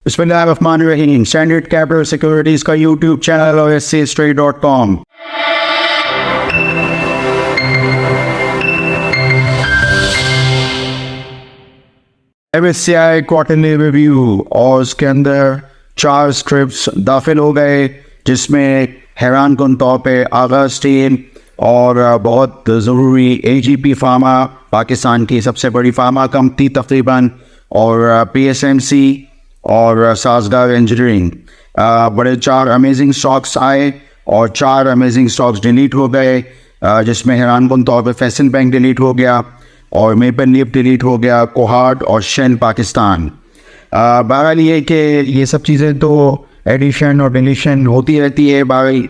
बिस्मिल्लाहिर्रहमानिर्रहीम। Standard capital securities का YouTube channel और SCStrade.com। MSCI क्वार्टरली रिव्यू और उसके अंदर 4 स्क्रिप्ट्स दाखिल हो गए, जिसमें हैरान कुन तौर पे आगा स्टील और बहुत ज़रूरी AGP फार्मा, पाकिस्तान की सबसे बड़ी फार्मा कंपनी तकरीबन, और PSMC और साजगार इंजीनियरिंग, बड़े 4 अमेजिंग स्टॉक्स आए और 4 अमेजिंग स्टॉक्स डिलीट हो गए, जिसमें हैरान कुन तौर पे फैसल बैंक डिलीट हो गया और मेपल लीफ डिलीट हो गया, कोहार्ट और शेल पाकिस्तान। बहरहाल ये कि ये सब चीज़ें तो एडिशन और डिलीशन होती रहती है। बहरहाल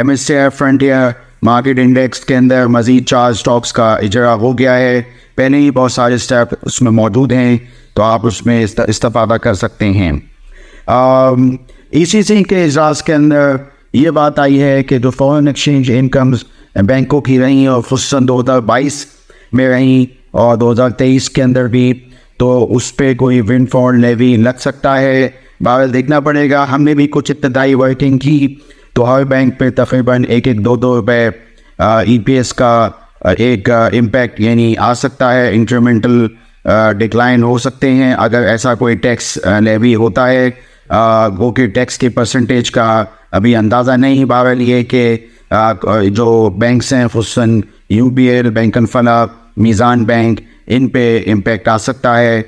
MSCI Frontier मार्केट इंडेक्स के अंदर मज़ीद 4 स्टॉक्स का इजरा हो गया है। पहले ही बहुत सारे स्टेप उसमें मौजूद हैं, तो आप उसमें इस्तेफादा कर सकते हैं। ECC के इजलास के अंदर ये बात आई है कि जो फॉरेन एक्सचेंज इनकम्स बैंकों की रही और खुसूसन 2022 में रही और 2023 के अंदर भी, तो उस पर कोई विंडफॉल लेवी लग सकता है। बहरहाल देखना पड़ेगा। हमने भी कुछ इब्तदाई वर्किंग की, तो हर बैंक पे तकरीबन 1-2 रुपये EPS का एक इम्पैक्ट यानी आ सकता है, इंक्रीमेंटल डिक्लाइन हो सकते हैं अगर ऐसा कोई टैक्स लेवी होता है। वो कि टैक्स के परसेंटेज का अभी अंदाज़ा नहीं। बहरहाल ये कि जो बैंक्स हैं खुसूसन UBL, बैंकन फला, मीज़ान बैंक, इन पे इम्पैक्ट आ सकता है।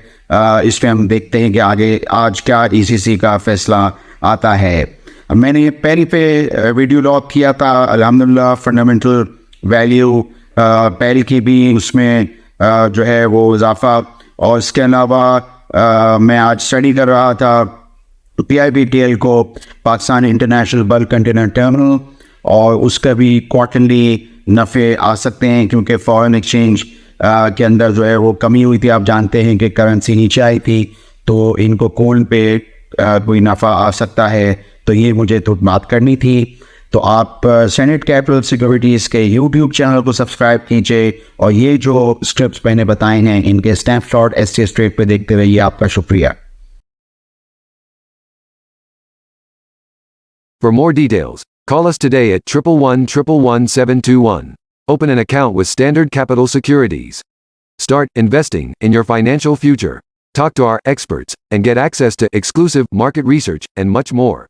इस पर हम देखते हैं कि आगे आज क्या ECC का फ़ैसला आता है। मैंने पहले पे वीडियो लॉग किया था अल्हम्दुलिल्लाह फंडामेंटल वैल्यू पहल की भी उसमें जो है वो इजाफा, और इसके अलावा मैं आज स्टडी कर रहा था PIBTL को, Pakistan international bulk container terminal, और उसका भी क्वार्टरली नफ़े आ सकते हैं क्योंकि फॉरेन एक्सचेंज के अंदर जो है वो कमी हुई थी। आप जानते हैं कि करेंसी नीचे आई थी, तो इनको कोल पे कोई नफ़ा आ सकता है। तो ये मुझे तो बात करनी थी। तो आप स्टैंडर्ड कैपिटल सिक्योरिटीज़ के यूट्यूब चैनल को सब्सक्राइब कीजिए और ये जो स्क्रिप्ट्स मैंने बताए हैं इनके स्नैपशॉट SCStrade पे देखते रहिए। आपका शुक्रिया। For more details, call us today at 111-111-721. Open an account with Standard Capital Securities. Start investing in your financial future. Talk to our experts and get access to exclusive market research and much more.